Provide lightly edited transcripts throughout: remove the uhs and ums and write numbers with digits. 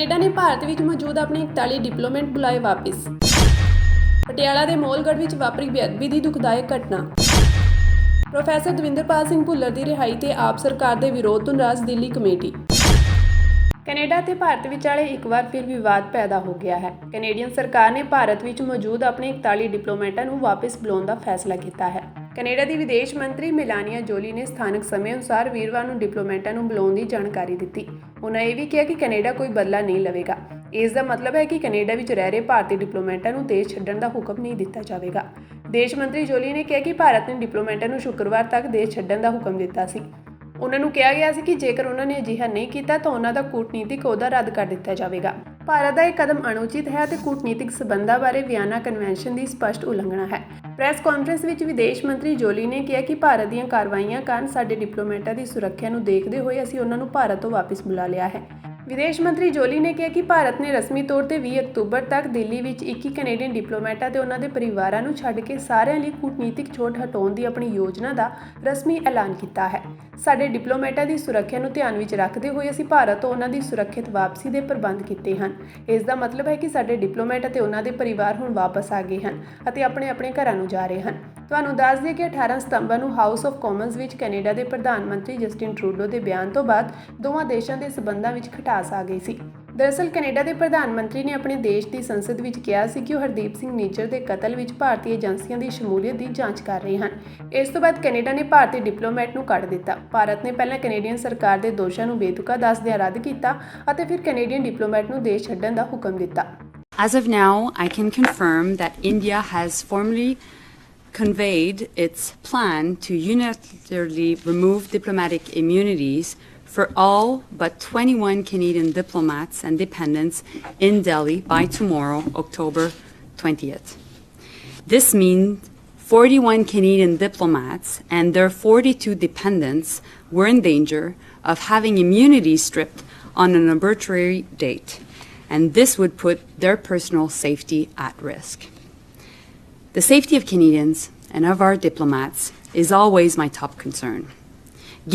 Canada ਨੇ ਭਾਰਤ ਵਿੱਚ ਮੌਜੂਦ ਆਪਣੇ 41 ਡਿਪਲੋਮੈਟ ਬੁਲਾਏ ਵਾਪਿਸ। ਪਟਿਆਲਾ ਦੇ ਮੋਲਗੜ੍ਹ ਵਿੱਚ ਵਾਪਰੀ ਬੇਅਦਬੀ ਦੀ ਦੁਖਦਾਇਕ ਘਟਨਾ। ਪ੍ਰੋਫੈਸਰ ਦਵਿੰਦਰਪਾਲ ਸਿੰਘ ਭੁੱਲਰ ਦੀ ਰਿਹਾਈ ਤੇ ਆਪ ਸਰਕਾਰ ਦੇ ਵਿਰੋਧ ਤੋਂ ਨਾਰਾਜ਼ ਦਿੱਲੀ ਕਮੇਟੀ। ਕੈਨੇਡਾ ਤੇ ਭਾਰਤ ਵਿਚਾਲੇ ਇੱਕ ਵਾਰ ਫਿਰ ਵਿਵਾਦ ਪੈਦਾ ਹੋ ਗਿਆ ਹੈ। ਕੈਨੇਡੀਅਨ ਸਰਕਾਰ ਨੇ ਭਾਰਤ ਵਿੱਚ ਮੌਜੂਦ ਆਪਣੇ 41 ਡਿਪਲੋਮੈਟਾਂ ਨੂੰ ਵਾਪਸ ਬੁਲਾਉਣ ਦਾ ਫੈਸਲਾ ਕੀਤਾ ਹੈ। ਕੈਨੇਡਾ ਦੀ ਵਿਦੇਸ਼ ਮੰਤਰੀ ਮੇਲਾਨੀਆ ਜੋਲੀ ਨੇ ਸਥਾਨਕ ਸਮੇਂ ਅਨੁਸਾਰ ਵੀਰਵਾਰ ਨੂੰ ਡਿਪਲੋਮੈਟਾਂ ਨੂੰ ਬੁਲਾਉਣ ਦੀ ਜਾਣਕਾਰੀ ਦਿੱਤੀ। ਉਨ੍ਹਾਂ ਇਹ ਵੀ ਕਿਹਾ ਕਿ ਕੈਨੇਡਾ ਕੋਈ ਬਦਲਾ ਨਹੀਂ ਲਵੇਗਾ। ਇਸ ਦਾ ਮਤਲਬ ਹੈ ਕਿ ਕੈਨੇਡਾ ਵਿੱਚ ਰਹਿ ਰਹੇ ਭਾਰਤੀ ਡਿਪਲੋਮੈਟਾਂ ਨੂੰ ਦੇਸ਼ ਛੱਡਣ ਦਾ ਹੁਕਮ ਨਹੀਂ ਦਿੱਤਾ ਜਾਵੇਗਾ। ਵਿਦੇਸ਼ ਮੰਤਰੀ ਜੋਲੀ ਨੇ ਕਿਹਾ ਕਿ ਭਾਰਤ ਨੇ ਡਿਪਲੋਮੈਟਾਂ ਨੂੰ ਸ਼ੁੱਕਰਵਾਰ ਤੱਕ ਦੇਸ਼ ਛੱਡਣ ਦਾ ਹੁਕਮ ਦਿੱਤਾ ਸੀ। ਉਨ੍ਹਾਂ ਨੂੰ ਕਿਹਾ ਗਿਆ ਸੀ ਕਿ ਜੇਕਰ ਉਨ੍ਹਾਂ ਨੇ ਅਜਿਹਾ ਨਹੀਂ ਕੀਤਾ ਤਾਂ ਉਨ੍ਹਾਂ ਦਾ ਕੂਟਨੀਤਿਕ ਅਹੁਦਾ ਰੱਦ ਕਰ ਦਿੱਤਾ ਜਾਵੇਗਾ। ਭਾਰਤ ਦਾ ਇਹ ਕਦਮ ਅਣਉਚਿਤ ਹੈ ਅਤੇ ਕੂਟਨੀਤਿਕ ਸਬੰਧਾਂ ਬਾਰੇ ਵਿਆਨਾ ਕਨਵੈਨਸ਼ਨ ਦੀ ਸਪਸ਼ਟ ਉਲੰਘਣਾ ਹੈ। ਪ੍ਰੈਸ ਕਾਨਫਰੰਸ ਵਿੱਚ ਵਿਦੇਸ਼ ਮੰਤਰੀ ਜੋਲੀ ਨੇ ਕਿਹਾ ਕਿ ਭਾਰਤ ਦੀਆਂ ਕਾਰਵਾਈਆਂ ਕਾਰਨ ਸਾਡੇ ਡਿਪਲੋਮੈਟਾਂ ਦੀ ਸੁਰੱਖਿਆ ਨੂੰ ਦੇਖਦੇ ਹੋਏ ਅਸੀਂ ਉਨ੍ਹਾਂ ਨੂੰ ਭਾਰਤ ਤੋਂ ਵਾਪਸ ਬੁਲਾ ਲਿਆ ਹੈ। ਵਿਦੇਸ਼ ਮੰਤਰੀ ਜੋਲੀ ਨੇ ਕਿਹਾ ਕਿ ਭਾਰਤ ਨੇ ਰਸਮੀ ਤੌਰ ਤੇ 20 ਅਕਤੂਬਰ ਤੱਕ ਦਿੱਲੀ ਵਿੱਚ 21 ਕੈਨੇਡੀਅਨ ਡਿਪਲੋਮੈਟਾਂ ਤੇ ਉਹਨਾਂ ਦੇ ਪਰਿਵਾਰਾਂ ਨੂੰ ਛੱਡ ਕੇ ਸਾਰਿਆਂ ਲਈ ਕੂਟਨੀਤਿਕ ਛੋਟ ਹਟਾਉਣ ਦੀ ਆਪਣੀ ਯੋਜਨਾ ਦਾ ਰਸਮੀ ਐਲਾਨ ਕੀਤਾ ਹੈ। ਸਾਡੇ ਡਿਪਲੋਮੈਟਾਂ ਦੀ ਸੁਰੱਖਿਆ ਨੂੰ ਧਿਆਨ ਵਿੱਚ ਰੱਖਦੇ ਹੋਏ ਅਸੀਂ ਭਾਰਤ ਤੋਂ ਉਹਨਾਂ ਦੀ ਸੁਰੱਖਿਅਤ ਵਾਪਸੀ ਦੇ ਪ੍ਰਬੰਧ ਕੀਤੇ ਹਨ। ਇਸ ਦਾ ਮਤਲਬ ਹੈ ਕਿ ਸਾਡੇ ਡਿਪਲੋਮੈਟ ਅਤੇ ਉਹਨਾਂ ਦੇ ਪਰਿਵਾਰ ਹੁਣ ਵਾਪਸ ਆ ਗਏ ਹਨ ਅਤੇ ਆਪਣੇ ਘਰਾਂ ਨੂੰ ਜਾ ਰਹੇ ਹਨ। ਤੁਹਾਨੂੰ ਦੱਸ ਦਈਏ ਕਿ 18 ਸਤੰਬਰ ਨੂੰ ਹਾਊਸ ਆਫ ਕਾਮਨਸ ਵਿੱਚ ਕੈਨੇਡਾ ਦੇ ਪ੍ਰਧਾਨ ਮੰਤਰੀ ਜਸਟਿਨ ਟਰੂਡੋ ਦੇ ਬਿਆਨ ਤੋਂ ਬਾਅਦ ਦੋਵਾਂ ਦੇਸ਼ਾਂ ਦੇ ਸਬੰਧਾਂ ਵਿੱਚ ਖਟਾਸ ਆ ਗਈ ਸੀ। ਦਰਅਸਲ ਕੈਨੇਡਾ ਦੇ ਪ੍ਰਧਾਨ ਮੰਤਰੀ ਨੇ ਆਪਣੇ ਦੇਸ਼ ਦੀ ਸੰਸਦ ਵਿੱਚ ਕਿਹਾ ਸੀ ਕਿ ਉਹ ਹਰਦੀਪ ਸਿੰਘ ਨਿੱਜਰ ਦੇ ਕਤਲ ਵਿੱਚ ਭਾਰਤੀ ਏਜੰਸੀਆਂ ਦੀ ਸ਼ਮੂਲੀਅਤ ਦੀ ਜਾਂਚ ਕਰ ਰਹੇ ਹਨ। ਇਸ ਤੋਂ ਬਾਅਦ ਕੈਨੇਡਾ ਨੇ ਭਾਰਤੀ ਡਿਪਲੋਮੈਟ ਨੂੰ ਕੱਢ ਦਿੱਤਾ। ਭਾਰਤ ਨੇ ਪਹਿਲਾਂ ਕੈਨੇਡੀਅਨ ਸਰਕਾਰ ਦੇ ਦੋਸ਼ਾਂ ਨੂੰ ਬੇਤੁਕਾ ਦੱਸਦਿਆਂ ਰੱਦ ਕੀਤਾ ਅਤੇ ਫਿਰ ਕੈਨੇਡੀਅਨ ਡਿਪਲੋਮੈਟ ਨੂੰ ਦੇਸ਼ ਛੱਡਣ ਦਾ ਹੁਕਮ ਦਿੱਤਾ। As of now, I can confirm that India has formally conveyed its plan to unilaterally remove diplomatic immunities for all but 21 Canadian diplomats and dependents in Delhi by tomorrow, October 20th. This means 41 Canadian diplomats and their 42 dependents were in danger of having immunity stripped on an arbitrary date, and this would put their personal safety at risk. The safety of Canadians and of our diplomats is always my top concern.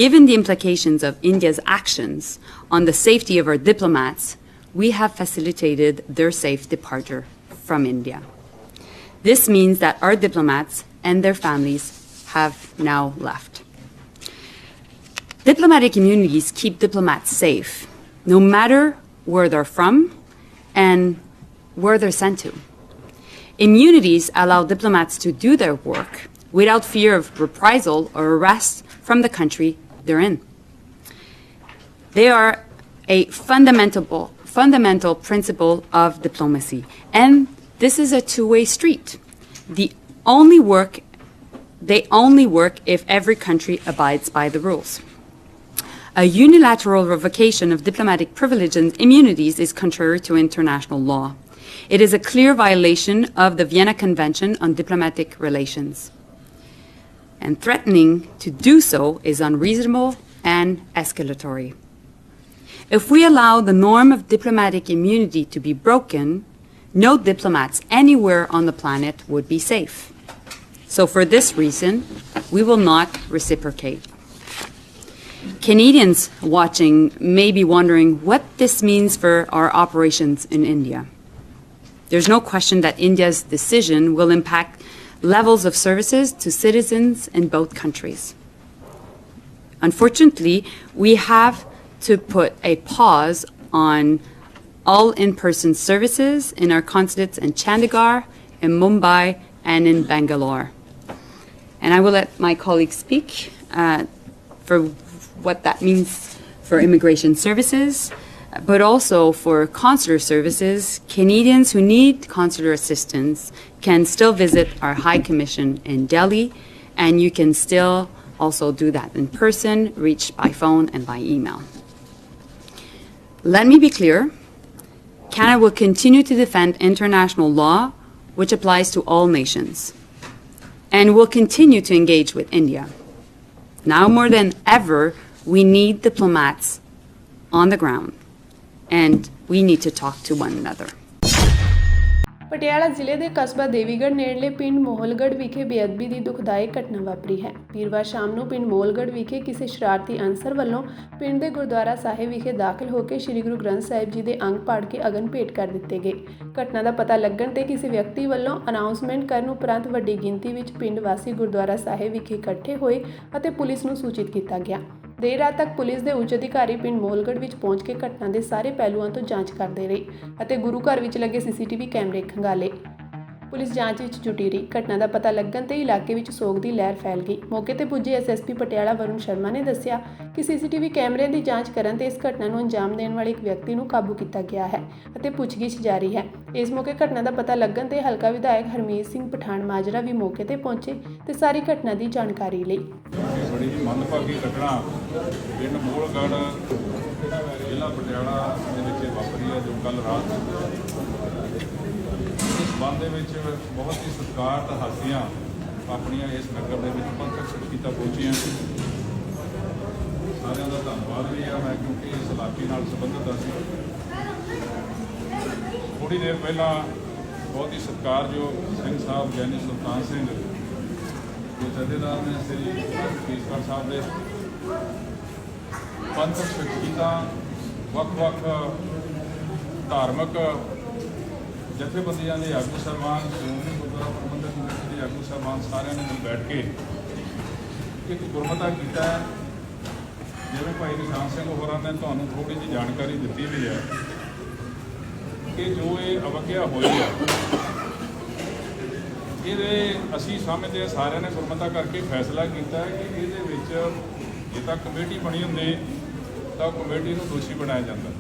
Given the implications of India's actions on the safety of our diplomats, we have facilitated their safe departure from India. This means that our diplomats and their families have now left. Diplomatic immunities keep diplomats safe, no matter where they're from and where they're sent to. Immunities allow diplomats to do their work without fear of reprisal or arrest from the country they're in. They are a fundamental principle of diplomacy, and this is a two-way street. They only work if every country abides by the rules. A unilateral revocation of diplomatic privileges and immunities is contrary to international law. It is a clear violation of the Vienna Convention on Diplomatic Relations, and threatening to do so is unreasonable and escalatory. If we allow the norm of diplomatic immunity to be broken, no diplomats anywhere on the planet would be safe. So for this reason, we will not reciprocate. Canadians watching may be wondering what this means for our operations in India. There's no question that India's decision will impact levels of services to citizens in both countries. Unfortunately, we have to put a pause on all in-person services in our consulates in Chandigarh, in Mumbai, and in Bangalore. And I will let my colleagues speak for what that means for immigration services, but also for consular services. Canadians who need consular assistance can still visit our High Commission in Delhi, and you can still also do that in person, reach by phone and by email. Let me be clear, Canada will continue to defend international law, which applies to all nations, and will continue to engage with India. Now more than ever, we need diplomats on the ground, and we need to talk to one another. Patiala ਜ਼ਿਲ੍ਹੇ ਦੇ ਕਸਬਾ ਦੇਵੀਗੜ੍ਹ ਨੇੜਲੇ ਪਿੰਡ ਮੋਹਲਗੜ੍ਹ ਵਿਖੇ ਬੇਅਦਬੀ ਦੀ ਦੁਖਦਾਇਕ ਘਟਨਾ ਵਾਪਰੀ ਹੈ। ਵੀਰਵਾਰ ਸ਼ਾਮ ਨੂੰ ਪਿੰਡ ਮੋਹਲਗੜ੍ਹ ਵਿਖੇ ਕਿਸੇ ਸ਼ਰਾਰਤੀ ਅਨਸਰ ਵੱਲੋਂ ਪਿੰਡ ਦੇ ਗੁਰਦੁਆਰਾ ਸਾਹਿਬ ਵਿਖੇ ਦਾਖਲ ਹੋ ਕੇ ਸ੍ਰੀ ਗੁਰੂ ਗ੍ਰੰਥ ਸਾਹਿਬ ਜੀ ਦੇ ਅੰਗ ਪਾੜ ਕੇ ਅਗਨ ਭੇਟ ਕਰ ਦਿੱਤੇ ਗਏ। ਘਟਨਾ ਦਾ ਪਤਾ ਲੱਗਣ ਤੇ ਕਿਸੇ ਵਿਅਕਤੀ ਵੱਲੋਂ ਅਨਾਉਂਸਮੈਂਟ ਕਰਨ ਉਪਰੰਤ ਵੱਡੀ ਗਿਣਤੀ ਵਿੱਚ ਪਿੰਡ ਵਾਸੀ ਗੁਰਦੁਆਰਾ ਸਾਹਿਬ ਵਿਖੇ ਇਕੱਠੇ ਹੋਏ ਅਤੇ ਪੁਲਿਸ ਨੂੰ ਸੂਚਿਤ ਕੀਤਾ ਗਿਆ। ਦੇਰ ਰਾਤ ਤੱਕ ਪੁਲਿਸ ਦੇ ਉੱਚ ਅਧਿਕਾਰੀ ਪਿੰਡ ਮੋਹਲਗੜ੍ਹ ਵਿੱਚ ਪਹੁੰਚ ਕੇ ਘਟਨਾ ਦੇ ਸਾਰੇ ਪਹਿਲੂਆਂ ਤੋਂ ਜਾਂਚ ਕਰਦੇ ਰਹੇ ਅਤੇ ਗੁਰੂ ਘਰ ਵਿੱਚ ਲੱਗੇ ਸੀਸੀਟੀਵੀ ਕੈਮਰੇ ਖੰਗਾਲੇ। ਪੁਲਿਸ ਜਾਂਚ ਵਿੱਚ ਜੁਟੀ ਰਹੀ। ਘਟਨਾ ਦਾ ਪਤਾ ਲੱਗਣ ਤੇ ਇਲਾਕੇ ਵਿੱਚ ਸੋਗ ਦੀ ਲਹਿਰ ਫੈਲ ਗਈ। ਮੌਕੇ ਤੇ ਪੁੱਜੇ ਐਸਐਸਪੀ ਪਟਿਆਲਾ ਵਰੁਣ ਸ਼ਰਮਾ ਨੇ ਦੱਸਿਆ ਕਿ ਸੀਸੀਟੀਵੀ ਕੈਮਰਿਆਂ ਦੀ ਜਾਂਚ ਕਰਨ ਤੇ ਇਸ ਘਟਨਾ ਨੂੰ ਅੰਜਾਮ ਦੇਣ ਵਾਲੇ ਇੱਕ ਵਿਅਕਤੀ ਨੂੰ ਕਾਬੂ ਕੀਤਾ ਗਿਆ ਹੈ ਅਤੇ ਪੁੱਛਗਿੱਛ ਜਾਰੀ ਹੈ। ਇਸ ਮੌਕੇ ਘਟਨਾ ਦਾ ਪਤਾ ਲੱਗਣ ਤੇ ਹਲਕਾ ਵਿਧਾਇਕ ਹਰਮੀਤ ਸਿੰਘ ਪਠਾਨ ਮਾਜਰਾ ਵੀ ਮੌਕੇ ਤੇ ਪਹੁੰਚੇ ਤੇ ਸਾਰੀ ਘਟਨਾ ਦੀ ਜਾਣਕਾਰੀ ਲਈ। ਬੜੀ ਮੰਦਭਾਗੀ ਘਟਨਾ ਪਿੰਡ ਮੋਹਲਗੜ੍ਹ ਜ਼ਿਲ੍ਹਾ ਪਟਿਆਲਾ ਦੇ ਵਿੱਚ ਵਾਪਰੀ ਹੈ, ਜੋ ਕੱਲ੍ਹ ਰਾਤ ਇਸ ਸੰਬੰਧ ਦੇ ਵਿੱਚ ਬਹੁਤ ਹੀ ਸਤਿਕਾਰਤ ਹਸਤੀਆਂ ਆਪਣੀਆਂ ਇਸ ਨਗਰ ਦੇ ਵਿੱਚ ਪੰਥਕ ਸ਼ਖਸੀਅਤਾਂ ਪਹੁੰਚੀਆਂ। ਸਾਰਿਆਂ ਦਾ ਧੰਨਵਾਦ ਵੀ ਹੈ ਮੈਂ, ਕਿਉਂਕਿ ਇਸ ਇਲਾਕੇ ਨਾਲ ਸੰਬੰਧਿਤ ਅਸੀਂ ਥੋੜ੍ਹੀ ਦੇਰ ਪਹਿਲਾਂ ਬਹੁਤ ਹੀ ਸਤਿਕਾਰਯੋਗ ਸਿੰਘ ਸਾਹਿਬ ਗਿਆਨੀ ਸੁਲਤਾਨ ਸਿੰਘ ਜੋ ਜਥੇਦਾਰ ਨੇ ਸ੍ਰੀ ਕੇਸਗੜ੍ਹ ਸਾਹਿਬ ਦੇ ਪੰਥਕ ਸ਼ਖਸੀਅਤਾਂ, ਵੱਖ-ਵੱਖ ਧਾਰਮਿਕ ਜਥੇਬੰਦੀਆਂ ਦੇ ਆਗੂ ਸਾਹਿਬਾਨ, ਸ਼੍ਰੋਮਣੀ ਗੁਰਦੁਆਰਾ ਪ੍ਰਬੰਧਕ ਕਮੇਟੀ ਦੇ ਆਗੂ ਸਾਹਿਬਾਨ, ਸਾਰਿਆਂ ਨੇ ਮਿਲ ਬੈਠ ਕੇ ਇੱਕ ਗੁਰਮਤਾ ਕੀਤਾ ਹੈ। ਜਿਵੇਂ ਭਾਈ ਨਿਸ਼ਾਨ ਸਿੰਘ ਹੋਰਾਂ ਨੇ ਤੁਹਾਨੂੰ ਥੋੜ੍ਹੀ ਜਿਹੀ ਜਾਣਕਾਰੀ ਦਿੱਤੀ ਵੀ ਹੈ ਕਿ ਜੋ ਇਹ ਅਵਗਿਆ ਹੋਈ ਹੈ, ਇਹਦੇ ਅਸੀਂ ਸਮਝਦੇ ਹਾਂ ਸਾਰਿਆਂ ਨੇ ਗੁਰਮਤਾ ਕਰਕੇ ਫੈਸਲਾ ਕੀਤਾ ਹੈ ਕਿ ਇਹਦੇ ਵਿੱਚ ਜੇ ਤਾਂ ਕਮੇਟੀ ਬਣੀ ਹੁੰਦੀ ਤਾਂ ਕਮੇਟੀ ਨੂੰ ਦੋਸ਼ੀ ਬਣਾਇਆ ਜਾਂਦਾ,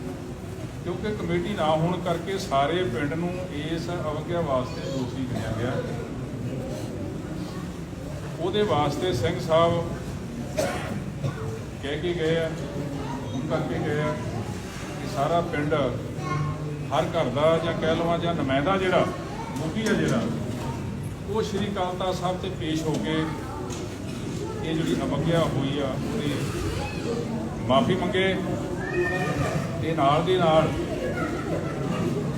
ਕਿਉਂਕਿ ਕਮੇਟੀ ਨਾ ਹੋਣ ਕਰਕੇ ਸਾਰੇ ਪਿੰਡ ਨੂੰ ਇਸ ਅਵਗਿਆ ਵਾਸਤੇ ਦੋਸ਼ੀ ਗਿਣਿਆ ਗਿਆ। ਉਹਦੇ ਵਾਸਤੇ ਸਿੰਘ ਸਾਹਿਬ ਕਹਿ ਕੇ ਗਏ ਆ, ਹੁਣ ਕਰਕੇ ਗਏ ਆ ਕਿ ਸਾਰਾ ਪਿੰਡ, ਹਰ ਘਰ ਦਾ ਜਾਂ ਕਹਿ ਲਵਾਂ ਜਾਂ ਨੁਮਾਇੰਦਾ ਜਿਹੜਾ ਮੁਖੀ ਆ ਜਿਹੜਾ, ਉਹ ਸ਼੍ਰੀ ਅਕਾਲ ਤਖ਼ਤ ਸਾਹਿਬ ਤੇ ਪੇਸ਼ ਹੋ ਕੇ ਇਹ ਜਿਹੜੀ ਅਵਗਿਆ ਹੋਈ ਆ ਉਹਦੀ ਮਾਫੀ ਮੰਗੇ ਤੇ ਨਾਲ ਦੇ ਨਾਲ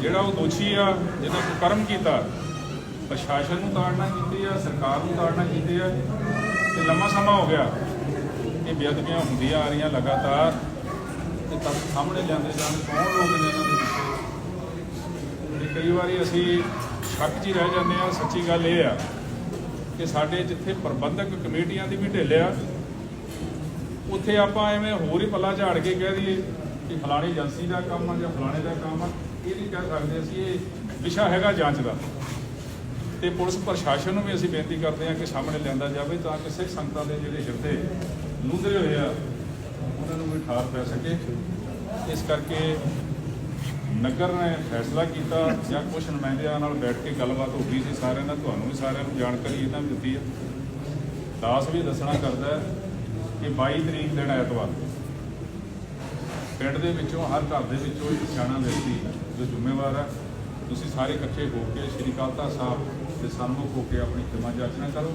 ਜਿਹੜਾ ਉਹ ਦੋਸ਼ੀ ਆ ਜਿਹਦਾ ਕੋਈ ਕਰਮ ਕੀਤਾ, ਪ੍ਰਸ਼ਾਸਨ ਨੂੰ ਤਾੜਨਾ ਕੀਤੀ ਆ, ਸਰਕਾਰ ਨੂੰ ਤਾੜਨਾ ਕੀਤੀ ਆ। ਤੇ ਲੰਮਾ ਸਮਾਂ ਹੋ ਗਿਆ ਇਹ ਬੇਅਦਬੀਆਂ ਹੁੰਦੀਆਂ ਆ ਰਹੀਆਂ ਲਗਾਤਾਰ, ਤੇ ਤੱਥ ਸਾਹਮਣੇ ਲਿਆਂਦੇ ਜਾਣ ਕੌਣ ਲੋਕ ਨੇ ਇਹਨਾਂ ਦੇ ਪਿੱਛੇ। ਤੇ ਕਈ ਵਾਰੀ ਅਸੀਂ ਸ਼ੱਕ 'ਚ ਹੀ ਰਹਿ ਜਾਂਦੇ ਹਾਂ। ਸੱਚੀ ਗੱਲ ਇਹ ਆ ਕਿ ਸਾਡੇ ਜਿੱਥੇ ਪ੍ਰਬੰਧਕ ਕਮੇਟੀਆਂ ਦੀ ਵੀ ਢਿੱਲ ਆ, ਉੱਥੇ ਆਪਾਂ ਐਵੇਂ ਹੋਰ ਹੀ ਪੱਲਾ ਝਾੜ ਕੇ ਕਹਿ ਦਈਏ ਕਿ ਫਲਾਣੀ ਏਜੰਸੀ ਦਾ ਕੰਮ ਆ ਜਾਂ ਫਲਾਣੇ ਦਾ ਕੰਮ ਆ। ਇਹ ਨਹੀਂ ਕਹਿ ਸਕਦੇ ਅਸੀਂ, ਇਹ ਵਿਸ਼ਾ ਹੈਗਾ ਜਾਂਚ ਦਾ। ਤੇ ਪੁਲਿਸ ਪ੍ਰਸ਼ਾਸਨ ਨੂੰ ਵੀ ਅਸੀਂ ਬੇਨਤੀ ਕਰਦੇ ਹਾਂ ਕਿ ਸਾਹਮਣੇ ਲਿਆਂਦਾ ਜਾਵੇ ਤਾਂ ਕਿ ਸਿੱਖ ਸੰਗਤਾਂ ਦੇ ਜਿਹੜੇ ਹਿਰਦੇ ਲੂੰਧਰੇ ਹੋਏ ਆ ਉਹਨਾਂ ਨੂੰ ਵੀ ਠਾਰ ਪੈ ਸਕੇ। ਇਸ ਕਰਕੇ ਨਗਰ ਨੇ ਫੈਸਲਾ ਕੀਤਾ ਜਾਂ ਕੁਝ ਨੁਮਾਇੰਦਿਆਂ ਨਾਲ ਬੈਠ ਕੇ ਗੱਲਬਾਤ ਹੋ ਗਈ ਸੀ ਸਾਰਿਆਂ ਨਾਲ, ਤੁਹਾਨੂੰ ਵੀ ਸਾਰਿਆਂ ਨੂੰ ਜਾਣਕਾਰੀ ਇਹਨਾਂ ਵੀ ਦਿੱਤੀ ਹੈ। ਦਾਸ ਵੀ ਦੱਸਣਾ ਕਰਦਾ ਕਿ 22 ਤਰੀਕ ਦਿਨ ਐਤਵਾਰ ਪਿੰਡ ਦੇ ਵਿੱਚੋਂ, ਹਰ ਘਰ ਦੇ ਵਿੱਚੋਂ ਇੱਕ ਸਿਆਣਾ ਵਿਅਕਤੀ ਜੋ ਜ਼ਿੰਮੇਵਾਰ ਹੈ, ਤੁਸੀਂ ਸਾਰੇ ਇਕੱਠੇ ਹੋ ਕੇ ਸ਼੍ਰੀ ਅਕਾਲ ਤਖ਼ਤ ਸਾਹਿਬ ਦੇ ਸਨਮੁਖ ਹੋ ਕੇ ਆਪਣੀ ਖਿਮਾ ਜਾਚਨਾ ਕਰੋ।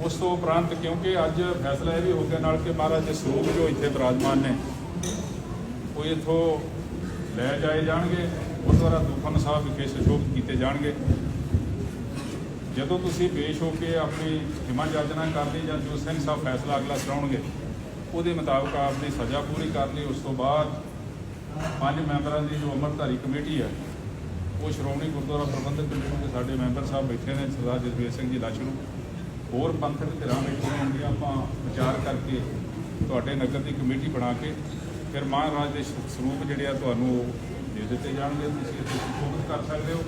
ਉਸ ਤੋਂ ਉਪਰੰਤ ਕਿਉਂਕਿ ਅੱਜ ਫੈਸਲਾ ਇਹ ਵੀ ਹੋ ਗਿਆ ਨਾਲ ਕਿ ਮਹਾਰਾਜ ਦੇ ਸਰੂਪ ਜੋ ਇੱਥੇ ਬਿਰਾਜਮਾਨ ਨੇ ਉਹ ਇੱਥੋਂ ਲੈ ਜਾਏ ਜਾਣਗੇ, ਗੁਰਦੁਆਰਾ ਦੂਖਨ ਸਾਹਿਬ ਵਿਖੇ ਸੁਸ਼ੋਭਿਤ ਕੀਤੇ ਜਾਣਗੇ। ਜਦੋਂ ਤੁਸੀਂ ਪੇਸ਼ ਹੋ ਕੇ ਆਪਣੀ ਖਿਮਾ ਜਾਚਨਾ ਕਰ ਲਈ ਜਾਂ ਜੋ ਸਿੰਘ ਸਾਹਿਬ ਫੈਸਲਾ ਅਗਲਾ ਸੁਣਾਉਣਗੇ ਉਹਦੇ ਮੁਤਾਬਕ ਆਪਣੀ ਸਜ਼ਾ ਪੂਰੀ ਕਰ ਲਈ, ਉਸ ਤੋਂ ਬਾਅਦ 5 ਮੈਂਬਰਾਂ ਦੀ ਜੋ ਅੰਮ੍ਰਿਤਧਾਰੀ ਕਮੇਟੀ ਹੈ ਉਹ ਸ਼੍ਰੋਮਣੀ ਗੁਰਦੁਆਰਾ ਪ੍ਰਬੰਧਕ ਕਮੇਟੀ ਦੇ ਸਾਡੇ ਮੈਂਬਰ ਸਾਹਿਬ ਬੈਠੇ ਨੇ, ਸਰਦਾਰ ਜਸਵੀਰ ਸਿੰਘ ਜੀ ਲਾਛੜੂ, ਹੋਰ ਪੰਥਕ ਧਿਰਾਂ ਬੈਠੀਆਂ ਹੋਣਗੀਆਂ। ਆਪਾਂ ਵਿਚਾਰ ਕਰਕੇ ਤੁਹਾਡੇ ਨਗਰ ਦੀ ਕਮੇਟੀ ਬਣਾ ਕੇ ਫਿਰ ਮਹਾਰਾਜ ਦੇ ਸਰੂਪ ਜਿਹੜੇ ਆ ਤੁਹਾਨੂੰ ਦੇ ਦਿੱਤੇ ਜਾਣਗੇ, ਤੁਸੀਂ ਇੱਥੇ ਸੁਸ਼ੋਭਿਤ ਕਰ ਸਕਦੇ ਹੋ।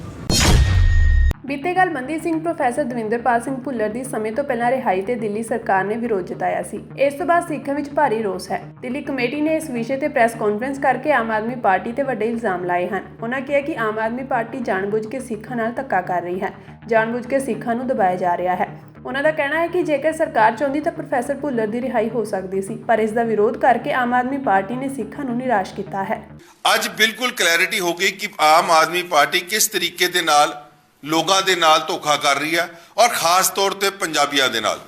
ਬੀਤੇ ਕੱਲ੍ਹ ਬੰਦੀ ਸਿੰਘ ਪ੍ਰੋਫੈਸਰ ਦਵਿੰਦਰਪਾਲ ਸਿੰਘ ਭੁੱਲਰ ਦੀ ਸਮੇਂ ਤੋਂ ਪਹਿਲਾਂ ਰਿਹਾਈ ਤੇ ਦਿੱਲੀ ਸਰਕਾਰ ਨੇ ਵਿਰੋਧ ਜਤਾਇਆ ਸੀ। ਇਸ ਤੋਂ ਬਾਅਦ ਸਿੱਖਾਂ ਵਿੱਚ ਭਾਰੀ ਰੋਸ ਹੈ। ਦਿੱਲੀ ਕਮੇਟੀ ਨੇ ਇਸ ਵਿਸ਼ੇ ਤੇ ਪ੍ਰੈਸ ਕਾਨਫਰੰਸ ਕਰਕੇ ਆਮ ਆਦਮੀ ਪਾਰਟੀ ਤੇ ਵੱਡੇ ਇਲਜ਼ਾਮ ਲਾਏ ਹਨ। ਉਹਨਾਂ ਕਿਹਾ ਕਿ ਆਮ ਆਦਮੀ ਪਾਰਟੀ ਜਾਣਬੁੱਝ ਕੇ ਸਿੱਖਾਂ ਨਾਲ ਧੱਕਾ ਕਰ ਰਹੀ ਹੈ, ਜਾਣਬੁੱਝ ਕੇ ਸਿੱਖਾਂ ਨੂੰ ਦਬਾਇਆ ਜਾ ਰਿਹਾ ਹੈ। ਉਹਨਾਂ ਦਾ ਕਹਿਣਾ ਹੈ ਕਿ ਜੇਕਰ ਸਰਕਾਰ ਚਾਹੁੰਦੀ ਤਾਂ ਪ੍ਰੋਫੈਸਰ ਭੁੱਲਰ ਦੀ ਰਿਹਾਈ ਹੋ ਸਕਦੀ ਸੀ, ਪਰ ਇਸ ਦਾ ਵਿਰੋਧ ਕਰਕੇ ਆਮ ਆਦਮੀ ਪਾਰਟੀ ਨੇ ਸਿੱਖਾਂ ਨੂੰ ਨਿਰਾਸ਼ ਕੀਤਾ ਹੈ। ਅੱਜ ਬਿਲਕੁਲ ਕਲੈਰਿਟੀ ਹੋ ਗਈ ਕਿ ਆਮ ਆਦਮੀ ਪਾਰਟੀ ਕਿਸ ਤਰੀਕੇ ਦੇ ਨਾਲ ਲੋਕਾਂ ਦੇ ਨਾਲ ਧੋਖਾ ਕਰ ਰਹੀ ਹੈ, ਔਰ ਖਾਸ ਤੌਰ ਤੇ ਪੰਜਾਬੀਆਂ ਦੇ ਨਾਲ।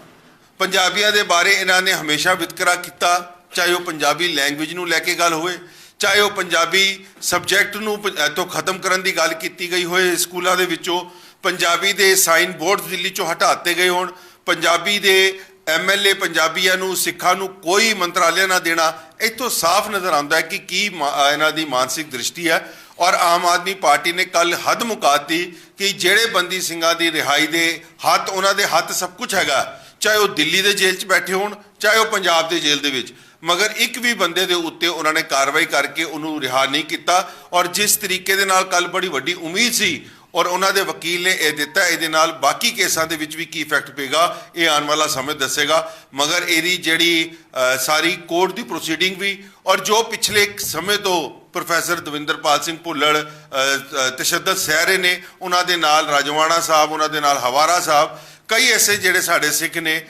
ਪੰਜਾਬੀਆਂ ਦੇ ਬਾਰੇ ਇਹਨਾਂ ਨੇ ਹਮੇਸ਼ਾ ਵਿਤਕਰਾ ਕੀਤਾ, ਚਾਹੇ ਉਹ ਪੰਜਾਬੀ ਲੈਂਗੁਏਜ ਨੂੰ ਲੈ ਕੇ ਗੱਲ ਹੋਵੇ, ਚਾਹੇ ਉਹ ਪੰਜਾਬੀ ਸਬਜੈਕਟ ਨੂੰ ਇੱਥੋਂ ਖਤਮ ਕਰਨ ਦੀ ਗੱਲ ਕੀਤੀ ਗਈ ਹੋਏ, ਸਕੂਲਾਂ ਦੇ ਵਿੱਚੋਂ ਪੰਜਾਬੀ ਦੇ ਸਾਈਨ ਬੋਰਡ ਦਿੱਲੀ ਚੋਂ ਹਟਾ ਦਿੱਤੇ ਗਏ ਹੋਣ, ਪੰਜਾਬੀ ਦੇ MLA ਪੰਜਾਬੀਆਂ ਨੂੰ ਸਿੱਖਾਂ ਨੂੰ ਕੋਈ ਮੰਤਰਾਲੇ ਨਾ ਦੇਣਾ, ਇੱਥੋਂ ਸਾਫ਼ ਨਜ਼ਰ ਆਉਂਦਾ ਹੈ ਕਿ ਕੀ ਇਹਨਾਂ ਦੀ ਮਾਨਸਿਕ ਦ੍ਰਿਸ਼ਟੀ ਹੈ। ਔਰ ਆਮ ਆਦਮੀ ਪਾਰਟੀ ਨੇ ਕੱਲ ਹੱਦ ਮੁਕਾਤੀ ਕਿ ਜਿਹੜੇ ਬੰਦੀ ਸਿੰਘਾਂ ਦੀ ਰਿਹਾਈ ਦੇ ਹੱਥ, ਉਹਨਾਂ ਦੇ ਹੱਥ ਸਭ ਕੁਝ ਹੈਗਾ, ਚਾਹੇ ਉਹ ਦਿੱਲੀ ਦੇ ਜੇਲ੍ਹ 'ਚ ਬੈਠੇ ਹੋਣ, ਚਾਹੇ ਉਹ ਪੰਜਾਬ ਦੇ ਜੇਲ੍ਹ ਦੇ ਵਿੱਚ, ਮਗਰ ਇੱਕ ਵੀ ਬੰਦੇ ਦੇ ਉੱਤੇ ਉਹਨਾਂ ਨੇ ਕਾਰਵਾਈ ਕਰਕੇ ਉਹਨੂੰ ਰਿਹਾ ਨਹੀਂ ਕੀਤਾ। ਔਰ ਜਿਸ ਤਰੀਕੇ ਦੇ ਨਾਲ ਕੱਲ ਬੜੀ ਵੱਡੀ ਉਮੀਦ ਸੀ ਔਰ ਉਹਨਾਂ ਦੇ ਵਕੀਲ ਨੇ ਇਹ ਦਿੱਤਾ, ਇਹਦੇ ਨਾਲ ਬਾਕੀ ਕੇਸਾਂ ਦੇ ਵਿੱਚ ਵੀ ਕੀ ਇਫੈਕਟ ਪਏਗਾ ਇਹ ਆਉਣ ਵਾਲਾ ਸਮੇਂ ਦੱਸੇਗਾ। ਮਗਰ ਇਹਦੀ ਜਿਹੜੀ ਸਾਰੀ ਕੋਰਟ ਦੀ ਪ੍ਰੋਸੀਡਿੰਗ ਵੀ ਔਰ ਜੋ ਪਿਛਲੇ ਸਮੇਂ ਤੋਂ ਪ੍ਰੋਫੈਸਰ ਦਵਿੰਦਰਪਾਲ ਸਿੰਘ ਭੁੱਲਰ ਤਸ਼ੱਦਦ ਸਹਿ ਰਹੇ ਨੇ, ਉਹਨਾਂ ਦੇ ਨਾਲ ਰਾਜਵਾੜਾ ਸਾਹਿਬ, ਉਹਨਾਂ ਦੇ ਨਾਲ ਹਵਾਰਾ ਸਾਹਿਬ, ਕਈ ਐਸੇ ਜਿਹੜੇ ਸਾਡੇ ਸਿੱਖ ਨੇ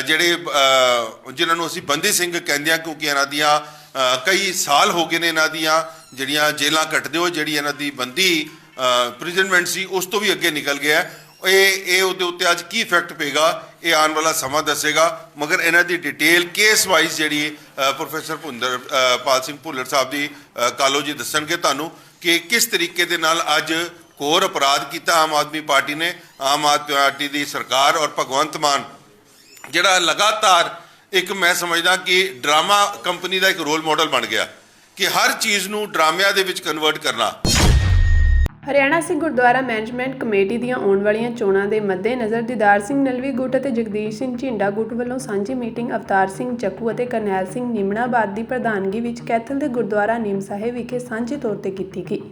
ਜਿਹੜੇ ਜਿਨ੍ਹਾਂ ਨੂੰ ਅਸੀਂ ਬੰਦੀ ਸਿੰਘ ਕਹਿੰਦੇ ਹਾਂ, ਕਿਉਂਕਿ ਇਹਨਾਂ ਦੀਆਂ ਕਈ ਸਾਲ ਹੋ ਗਏ ਨੇ ਇਹਨਾਂ ਦੀਆਂ ਜਿਹੜੀਆਂ ਜੇਲ੍ਹਾਂ ਕੱਟਦੇ ਹੋ, ਜਿਹੜੀ ਇਹਨਾਂ ਦੀ ਬੰਦੀ ਪ੍ਰਿਜ਼ਨਮੈਂਟ ਸੀ ਉਸ ਤੋਂ ਵੀ ਅੱਗੇ ਨਿਕਲ ਗਿਆ। ਇਹ ਉਹਦੇ ਉੱਤੇ ਅੱਜ ਕੀ ਇਫੈਕਟ ਪਏਗਾ ਇਹ ਆਉਣ ਵਾਲਾ ਸਮਾਂ ਦੱਸੇਗਾ। ਮਗਰ ਇਹਨਾਂ ਦੀ ਡਿਟੇਲ ਕੇਸ ਵਾਈਜ਼ ਜਿਹੜੀ ਪ੍ਰੋਫੈਸਰ ਦਵਿੰਦਰਪਾਲ ਸਿੰਘ ਭੁੱਲਰ ਸਾਹਿਬ ਦੀ ਕਾਲੋ ਜੀ ਦੱਸਣਗੇ ਤੁਹਾਨੂੰ ਕਿ ਕਿਸ ਤਰੀਕੇ ਦੇ ਨਾਲ ਅੱਜ ਘੋਰ ਅਪਰਾਧ ਕੀਤਾ ਆਮ ਆਦਮੀ ਪਾਰਟੀ ਨੇ। ਆਮ ਆਦਮੀ ਪਾਰਟੀ ਦੀ ਸਰਕਾਰ ਔਰ ਭਗਵੰਤ ਮਾਨ ਜਿਹੜਾ ਲਗਾਤਾਰ ਇੱਕ ਮੈਂ ਸਮਝਦਾ ਕਿ ਡਰਾਮਾ ਕੰਪਨੀ ਦਾ ਇੱਕ ਰੋਲ ਮਾਡਲ ਬਣ ਗਿਆ ਕਿ ਹਰ ਚੀਜ਼ ਨੂੰ ਡਰਾਮਿਆਂ ਦੇ ਵਿੱਚ ਕਨਵਰਟ ਕਰਨਾ। ਹਰਿਆਣਾ ਸਿੱਖ ਗੁਰਦੁਆਰਾ ਮੈਨੇਜਮੈਂਟ ਕਮੇਟੀ ਦੀਆਂ ਆਉਣ ਵਾਲੀਆਂ ਚੋਣਾਂ ਦੇ ਮੱਦੇਨਜ਼ਰ ਦੀਦਾਰ ਸਿੰਘ ਨਲਵੀ ਗੁੱਟ ਅਤੇ ਜਗਦੀਸ਼ ਸਿੰਘ ਝਿੰਡਾ ਗੁੱਟ ਵੱਲੋਂ ਸਾਂਝੀ ਮੀਟਿੰਗ ਅਵਤਾਰ ਸਿੰਘ ਚੱਕੂ ਅਤੇ ਕਰਨੈਲ ਸਿੰਘ ਨਿਮਣਾਬਾਦ ਦੀ ਪ੍ਰਧਾਨਗੀ ਵਿੱਚ ਕੈਥਲ ਦੇ ਗੁਰਦੁਆਰਾ ਨੀਮ ਸਾਹਿਬ ਵਿਖੇ ਸਾਂਝੇ ਤੌਰ ਤੇ ਕੀਤੀ ਗਈ।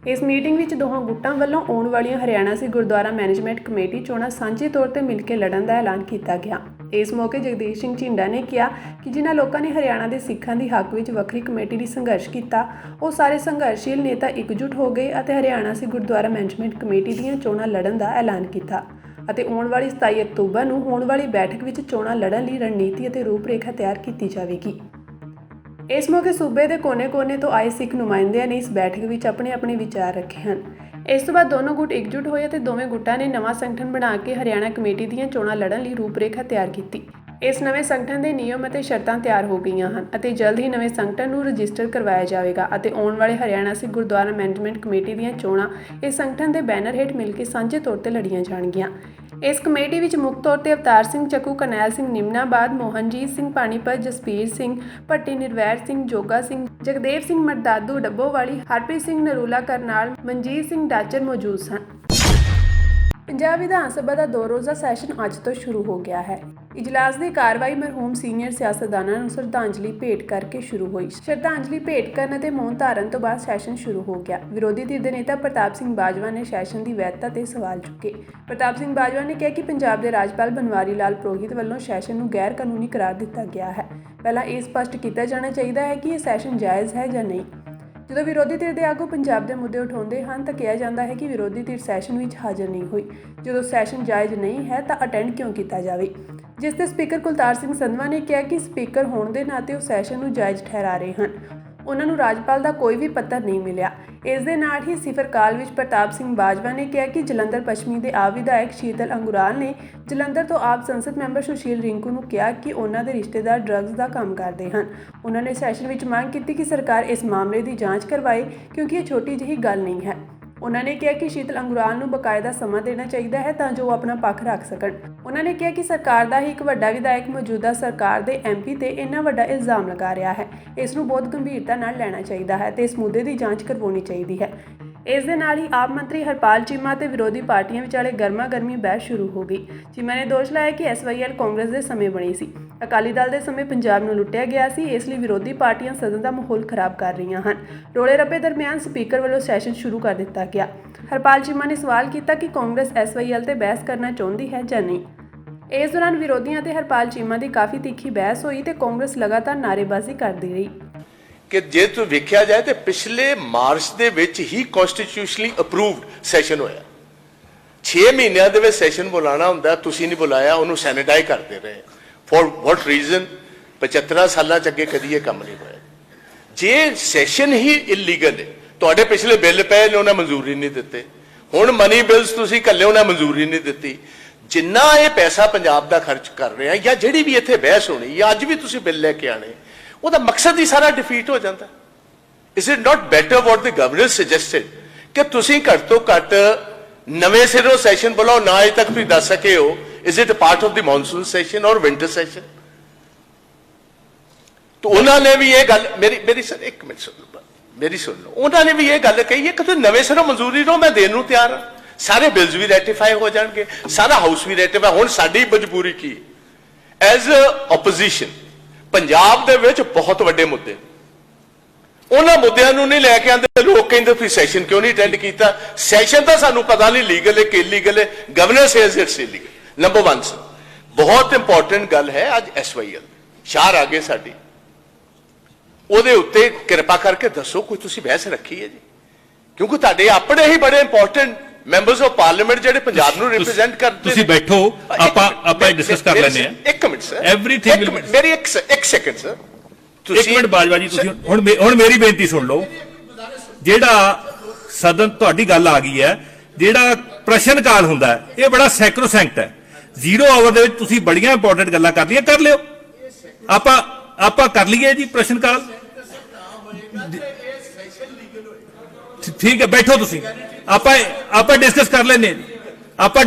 ਇਸ ਮੀਟਿੰਗ ਵਿੱਚ ਦੋਹਾਂ ਗੁੱਟਾਂ ਵੱਲੋਂ ਆਉਣ ਵਾਲੀਆਂ ਹਰਿਆਣਾ ਸਿੱਖ ਗੁਰਦੁਆਰਾ ਮੈਨੇਜਮੈਂਟ ਕਮੇਟੀ ਚੋਣਾਂ ਸਾਂਝੇ ਤੌਰ ਤੇ ਮਿਲ ਕੇ ਲੜਨ ਦਾ ਐਲਾਨ ਕੀਤਾ ਗਿਆ। ਇਸ ਮੌਕੇ ਜਗਦੀਸ਼ ਸਿੰਘ ਝਿੰਡਾ ਨੇ ਕਿਹਾ ਕਿ ਜਿਨ੍ਹਾਂ ਲੋਕਾਂ ਨੇ ਹਰਿਆਣਾ ਦੇ ਸਿੱਖਾਂ ਦੀ ਹੱਕ ਵਿੱਚ ਵੱਖਰੀ ਕਮੇਟੀ ਲਈ ਸੰਘਰਸ਼ ਕੀਤਾ, ਉਹ ਸਾਰੇ ਸੰਘਰਸ਼ੀਲ ਨੇਤਾ ਇਕਜੁੱਟ ਹੋ ਗਏ ਅਤੇ ਹਰਿਆਣਾ ਸਿੱਖ ਗੁਰਦੁਆਰਾ ਮੈਨੇਜਮੈਂਟ ਕਮੇਟੀ ਦੀਆਂ ਚੋਣਾਂ ਲੜਨ ਦਾ ਐਲਾਨ ਕੀਤਾ ਅਤੇ ਆਉਣ ਵਾਲੀ 27 ਅਕਤੂਬਰ ਨੂੰ ਹੋਣ ਵਾਲੀ ਬੈਠਕ ਵਿੱਚ ਚੋਣਾਂ ਲੜਨ ਲਈ ਰਣਨੀਤੀ ਅਤੇ ਰੂਪਰੇਖਾ ਤਿਆਰ ਕੀਤੀ ਜਾਵੇਗੀ। ਇਸ ਮੌਕੇ ਸੂਬੇ ਦੇ ਕੋਨੇ-ਕੋਨੇ ਤੋਂ ਆਏ ਸਿੱਖ ਨੁਮਾਇੰਦਿਆਂ ਨੇ ਇਸ ਬੈਠਕ ਵਿੱਚ ਆਪਣੇ ਵਿਚਾਰ ਰੱਖੇ ਹਨ। ਇਸ ਤੋਂ ਬਾਅਦ ਦੋਨੋਂ ਗੁੱਟ ਇਕਜੁੱਟ ਹੋਏ ਅਤੇ ਦੋਵੇਂ ਗੁੱਟਾਂ ਨੇ ਨਵਾਂ ਸੰਗਠਨ ਬਣਾ ਕੇ ਹਰਿਆਣਾ ਕਮੇਟੀ ਦੀਆਂ ਚੋਣਾਂ ਲੜਨ ਲਈ ਰੂਪਰੇਖਾ ਤਿਆਰ ਕੀਤੀ। ਇਸ ਨਵੇਂ ਸੰਗਠਨ ਦੇ ਨਿਯਮ ਅਤੇ ਸ਼ਰਤਾਂ ਤਿਆਰ ਹੋ ਗਈਆਂ ਹਨ ਅਤੇ ਜਲਦ ਹੀ ਨਵੇਂ ਸੰਗਠਨ ਨੂੰ ਰਜਿਸਟਰ ਕਰਵਾਇਆ ਜਾਵੇਗਾ ਅਤੇ ਆਉਣ ਵਾਲੇ ਹਰਿਆਣਾ ਸਿੱਖ ਗੁਰਦੁਆਰਾ ਮੈਨੇਜਮੈਂਟ ਕਮੇਟੀ ਦੀਆਂ ਚੋਣਾਂ ਇਸ ਸੰਗਠਨ ਦੇ ਬੈਨਰ ਹੇਠ ਮਿਲ ਕੇ ਸਾਂਝੇ ਤੌਰ ਤੇ ਲੜੀਆਂ ਜਾਣਗੀਆਂ। ਇਸ ਕਮੇਟੀ ਵਿੱਚ ਮੁੱਖ ਤੌਰ ਤੇ ਅਵਤਾਰ ਸਿੰਘ ਚੱਕੂ, ਕਰਨੈਲ ਸਿੰਘ ਨਿਮਣਾਬਾਦ, ਮੋਹਨਜੀਤ ਸਿੰਘ ਪਾਣੀਪਤ, ਜਸਪੀਰ ਸਿੰਘ ਭੱਟੀ, ਨਿਰਵੈਰ ਸਿੰਘ, ਜੋਗਾ ਸਿੰਘ, ਜਗਦੇਵ ਸਿੰਘ ਮਰਦਾਦੂ ਡੱਬੋਵਾਲੀ, ਹਰਪ੍ਰੀਤ ਸਿੰਘ ਨਰੂਲਾ ਕਰਨਾਲ, ਮਨਜੀਤ ਸਿੰਘ ਡਾਚਰ ਮੌਜੂਦ ਸਨ। ਪੰਜਾਬ ਵਿਧਾਨ ਸਭਾ ਦਾ 2 ਰੋਜ਼ਾ ਸੈਸ਼ਨ ਅੱਜ ਤੋਂ ਸ਼ੁਰੂ ਹੋ ਗਿਆ ਹੈ। ਇਜਲਾਸ ਦੀ ਕਾਰਵਾਈ ਮਰਹੂਮ ਸੀਨੀਅਰ ਸਿਆਸਤਦਾਨਾਂ ਨੂੰ ਸ਼ਰਧਾਂਜਲੀ ਭੇਟ ਕਰਕੇ ਸ਼ੁਰੂ ਹੋਈ। ਸ਼ਰਧਾਂਜਲੀ ਭੇਟ ਕਰਨ ਅਤੇ ਮੌਨ ਧਾਰਨ ਤੋਂ ਬਾਅਦ ਸੈਸ਼ਨ ਸ਼ੁਰੂ ਹੋ ਗਿਆ। ਵਿਰੋਧੀ ਧਿਰ ਦੇ ਨੇਤਾ ਪ੍ਰਤਾਪ ਸਿੰਘ ਬਾਜਵਾ ਨੇ ਸੈਸ਼ਨ ਦੀ ਵੈਧਤਾ ਤੇ ਸਵਾਲ ਚੁੱਕੇ। ਪ੍ਰਤਾਪ ਸਿੰਘ ਬਾਜਵਾ ਨੇ ਕਿਹਾ ਕਿ ਪੰਜਾਬ ਦੇ ਰਾਜਪਾਲ ਬਨਵਾਰੀ ਲਾਲ ਪੁਰੋਹਿਤ ਵੱਲੋਂ ਸੈਸ਼ਨ ਨੂੰ ਗੈਰ ਕਾਨੂੰਨੀ ਕਰਾਰ ਦਿੱਤਾ ਗਿਆ ਹੈ। ਪਹਿਲਾਂ ਇਹ ਸਪਸ਼ਟ ਕੀਤਾ ਜਾਣਾ ਚਾਹੀਦਾ ਹੈ ਕਿ ਇਹ ਸੈਸ਼ਨ ਜਾਇਜ਼ ਹੈ ਜਾਂ ਨਹੀਂ। ਜਦੋਂ ਵਿਰੋਧੀ ਧਿਰ ਦੇ ਆਗੂ ਪੰਜਾਬ ਦੇ ਮੁੱਦੇ ਉਠਾਉਂਦੇ ਹਨ ਤਾਂ ਕਿਹਾ ਜਾਂਦਾ ਹੈ ਕਿ ਵਿਰੋਧੀ ਧਿਰ ਸੈਸ਼ਨ ਵਿੱਚ ਹਾਜ਼ਰ ਨਹੀਂ ਹੋਈ। ਜਦੋਂ ਸੈਸ਼ਨ ਜਾਇਜ਼ ਨਹੀਂ ਹੈ ਤਾਂ ਅਟੈਂਡ ਕਿਉਂ ਕੀਤਾ ਜਾਵੇ। ਜਿਸ ਤੇ ਸਪੀਕਰ ਕੁਲਤਾਰ ਸਿੰਘ ਸੰਧਵਾ ਨੇ ਕਿਹਾ ਕਿ ਸਪੀਕਰ ਹੋਣ ਦੇ ਨਾਤੇ ਉਹ ਸੈਸ਼ਨ ਨੂੰ ਜਾਇਜ਼ ਠਹਿਰਾ ਰਹੇ ਹਨ। ਉਹਨਾਂ ਨੂੰ ਰਾਜਪਾਲ ਦਾ ਕੋਈ ਵੀ ਪੱਤਰ ਨਹੀਂ ਮਿਲਿਆ। ਇਸ ਦੇ ਨਾਲ ਹੀ ਸਿਫਰ ਕਾਲ ਵਿੱਚ ਪ੍ਰਤਾਪ ਸਿੰਘ ਬਾਜਵਾ ਨੇ ਕਿਹਾ ਕਿ ਜਲੰਧਰ ਪੱਛਮੀ ਦੇ ਆਪ ਵਿਧਾਇਕ ਸ਼ੀਤਲ ਅੰਗੁਰਾਲ ਨੇ ਜਲੰਧਰ ਤੋਂ ਆਪ ਸੰਸਦ ਮੈਂਬਰ ਸੁਸ਼ੀਲ ਰਿੰਕੂ ਨੂੰ ਕਿਹਾ ਕਿ ਉਹਨਾਂ ਦੇ ਰਿਸ਼ਤੇਦਾਰ ਡਰੱਗਸ ਦਾ ਕੰਮ ਕਰਦੇ ਹਨ। ਉਹਨਾਂ ਨੇ ਸੈਸ਼ਨ ਵਿੱਚ ਮੰਗ ਕੀਤੀ ਕਿ ਸਰਕਾਰ ਇਸ ਮਾਮਲੇ ਦੀ ਜਾਂਚ ਕਰਵਾਏ ਕਿਉਂਕਿ ਇਹ ਛੋਟੀ ਜਿਹੀ ਗੱਲ ਨਹੀਂ ਹੈ। ਉਹਨਾਂ ਨੇ ਕਿਹਾ ਕਿ ਸ਼ੀਤਲ ਅੰਗੁਰਾਲ ਨੂੰ ਬਕਾਇਦਾ ਸਮਾਂ ਦੇਣਾ ਚਾਹੀਦਾ ਹੈ ਤਾਂ ਜੋ ਉਹ ਆਪਣਾ ਪੱਖ ਰੱਖ ਸਕਣ। ਉਹਨਾਂ ਨੇ ਕਿਹਾ ਕਿ ਸਰਕਾਰ ਦਾ ਹੀ ਇੱਕ ਵੱਡਾ ਵਿਧਾਇਕ ਮੌਜੂਦਾ ਸਰਕਾਰ ਦੇ MP ਤੇ ਇੰਨਾ ਵੱਡਾ ਇਲਜ਼ਾਮ ਲਗਾ ਰਿਹਾ ਹੈ। ਇਸ ਨੂੰ ਬਹੁਤ ਗੰਭੀਰਤਾ ਨਾਲ ਲੈਣਾ ਚਾਹੀਦਾ ਹੈ ਤੇ ਇਸ ਮੁੱਦੇ ਦੀ ਜਾਂਚ ਕਰਵਾਉਣੀ ਚਾਹੀਦੀ ਹੈ। ਇਸ ਦੇ ਨਾਲ ਹੀ ਆਪ ਮੰਤਰੀ ਹਰਪਾਲ ਚੀਮਾ ਤੇ ਵਿਰੋਧੀ ਪਾਰਟੀਆਂ ਵਿਚਾਲੇ ਗਰਮਾ-ਗਰਮੀ ਬਹਿਸ ਸ਼ੁਰੂ ਹੋ ਗਈ। ਚੀਮਾ ਨੇ ਦੋਸ਼ ਲਾਇਆ ਕਿ SYL ਕਾਂਗਰਸ ਦੇ ਸਮੇਂ ਬਣੀ ਸੀ। ਅਕਾਲੀ ਦਲ ਦੇ ਸਮੇਂ ਪੰਜਾਬ ਨੂੰ ਲੁੱਟਿਆ ਗਿਆ ਸੀ, ਇਸ ਲਈ ਵਿਰੋਧੀ ਪਾਰਟੀਆਂ ਸਦਨ ਦਾ ਮਾਹੌਲ ਖਰਾਬ ਕਰ ਰਹੀਆਂ ਹਨ। ਰੋਲੇ ਰੱਪੇ ਦਰਮਿਆਨ ਸਪੀਕਰ ਵੱਲੋਂ ਸੈਸ਼ਨ ਸ਼ੁਰੂ ਕਰ ਦਿੱਤਾ ਗਿਆ। ਹਰਪਾਲ ਚੀਮਾ ਨੇ ਸਵਾਲ ਕੀਤਾ ਕਿ ਕਾਂਗਰਸ SYL ਤੇ ਬਹਿਸ ਕਰਨਾ ਚਾਹੁੰਦੀ ਹੈ ਜਾਂ ਨਹੀਂ। ਇਸ ਦੌਰਾਨ ਵਿਰੋਧੀਆਂ ਤੇ ਹਰਪਾਲ ਚੀਮਾ ਦੀ ਕਾਫੀ ਤਿੱਖੀ ਬਹਿਸ ਹੋਈ ਤੇ ਕਾਂਗਰਸ ਲਗਾਤਾਰ ਨਾਅਰੇਬਾਜ਼ੀ ਕਰਦੀ ਰਹੀ। ਕਿ ਜੇ ਤੂੰ ਵੇਖਿਆ ਜਾਏ ਤੇ ਪਿਛਲੇ ਮਾਰਚ ਦੇ ਵਿੱਚ ਹੀ ਕਨਸਟੀਟਿਊਸ਼ਨਲੀ ਅਪਰੂਵਡ ਸੈਸ਼ਨ ਹੋਇਆ। 6 ਮਹੀਨਿਆਂ ਦੇ ਵਿੱਚ ਸੈਸ਼ਨ ਬੁਲਾਣਾ ਹੁੰਦਾ, ਤੁਸੀਂ ਨਹੀਂ ਬੁਲਾਇਆ, ਉਹਨੂੰ ਸੈਨੇਟਾਈਜ਼ ਕਰਦੇ ਰਹੇ। For what reason? 75 ਸਾਲਾਂ ਚ ਅੱਗੇ ਕਦੀ ਇਹ ਕੰਮ ਨਹੀਂ ਹੋਇਆ। ਜੇ ਸੈਸ਼ਨ ਹੀ ਇਲੀਗਲ ਹੈ, ਤੁਹਾਡੇ ਪਿਛਲੇ ਬਿੱਲ ਪਏ ਨੇ ਉਹਨਾਂ ਮਨਜ਼ੂਰੀ ਨਹੀਂ ਦਿੱਤੇ, ਹੁਣ ਮਨੀ ਬਿਲਸ ਤੁਸੀਂ ਕੱਲੇ ਉਹਨਾਂ ਮਨਜ਼ੂਰੀ ਨਹੀਂ ਦਿੱਤੀ। ਜਿੰਨਾ ਇਹ ਪੈਸਾ ਪੰਜਾਬ ਦਾ ਖਰਚ ਕਰ ਰਹੇ ਆ ਜਾਂ ਜਿਹੜੀ ਵੀ ਇੱਥੇ ਬਹਿਸ ਹੋਣੀ ਜਾਂ ਅੱਜ ਵੀ ਤੁਸੀਂ ਬਿੱਲ ਲੈ ਕੇ ਆਣੇ, ਉਹਦਾ ਮਕਸਦ ਹੀ ਸਾਰਾ ਡਿਫੀਟ ਹੋ ਜਾਂਦਾ। Is it not better what the governor suggested ਕਿ ਤੁਸੀਂ ਘੱਟ ਤੋਂ ਘੱਟ ਨਵੇਂ ਸਿਰੋਂ ਸੈਸ਼ਨ ਬੁਲਾਓ, ਨਾ ਅਜੇ ਤੱਕ ਤੁਸੀਂ ਦੱਸ ਸਕੇ ਹੋ is it a part of the monsoon session or winter session? तो उन्होंने भी ये गल मेरी सर एक मिनट सुन लो, मेरी सुन लो, उन्होंने भी ये गल कही है कि तुम नवे सिरों मंजूरी दो, मैं देने तैयार हाँ, सारे बिल्स भी रेटिफाई हो जाएंगे, सारा हाउस भी रेटिफाई। हुण साडी मजबूरी की एज ओपोजिशन पंजाब दे विच बहुत वड्डे मुद्दे, उन्हां मुद्दिआं नूं नहीं लैके आंदे, लोग कहंदे तुसीं सैशन क्यों नहीं अटेंड कीता। सैशन तां सानूं पता नहीं लीगल है कि इलीगल है, governor says it's illegal. Number 1 sir बहुत इंपॉर्टेंट गल है, अज SYL शार आ गए साडी, ਉਹਦੇ ਉੱਤੇ ਕਿਰਪਾ ਕਰਕੇ ਦੱਸੋ ਕੋਈ ਤੁਸੀਂ ਬਹਿਸ ਰੱਖੀ ਹੈ ਜੀ, ਕਿਉਂਕਿ ਤੁਹਾਡੇ ਆਪਣੇ ਹੀ ਬੜੇ ਇੰਪੋਰਟੈਂਟ ਮੈਂਬਰਸ ਆਫ ਪਾਰਲੀਮੈਂਟ ਜਿਹੜੇ ਪੰਜਾਬ ਨੂੰ ਰਿਪਰੈਜ਼ੈਂਟ ਕਰਦੇ। ਤੁਸੀਂ ਬੈਠੋ, ਆਪਾਂ ਡਿਸਕਸ ਕਰ ਲੈਂਦੇ ਆ। ਇੱਕ ਮਿੰਟ ਸਰ, ਐਵਰੀਥਿੰਗ ਵਿਲ ਮੇਰੀ ਇੱਕ ਸੈਕਿੰਡ ਸਰ, ਇੱਕ ਮਿੰਟ ਬਾਜਵਾ ਜੀ, ਤੁਸੀਂ ਹੁਣ ਮੇਰੀ ਬੇਨਤੀ ਸੁਣ ਲਓ। ਜਿਹੜਾ ਸਦਨ ਤੁਹਾਡੀ ਗੱਲ ਆ ਗਈ ਹੈ, ਜਿਹੜਾ ਪ੍ਰਸ਼ਨ ਕਾਲ ਹੁੰਦਾ ਹੈ ਇਹ ਬੜਾ ਸੈਕਰੋਸੈਂਕਟ ਹੈ। 0 ਆਵਰ ਦੇ ਵਿੱਚ ਤੁਸੀਂ ਬੜੀਆਂ ਇੰਪੋਰਟੈਂਟ ਗੱਲਾਂ ਕਰਨੀਆਂ ਕਰ ਲਿਓ, ਆਪਾਂ ਕਰ ਲਈਏ ਜੀ ਪ੍ਰਸ਼ਨ ਕਾਲ। ਠੀਕ ਹੈ, ਬੈਠੋ ਤੁਸੀਂ, ਆਪਾਂ ਡਿਸਕਸ ਕਰ ਲੈਂਦੇ ਜੀ, ਆਪਾਂ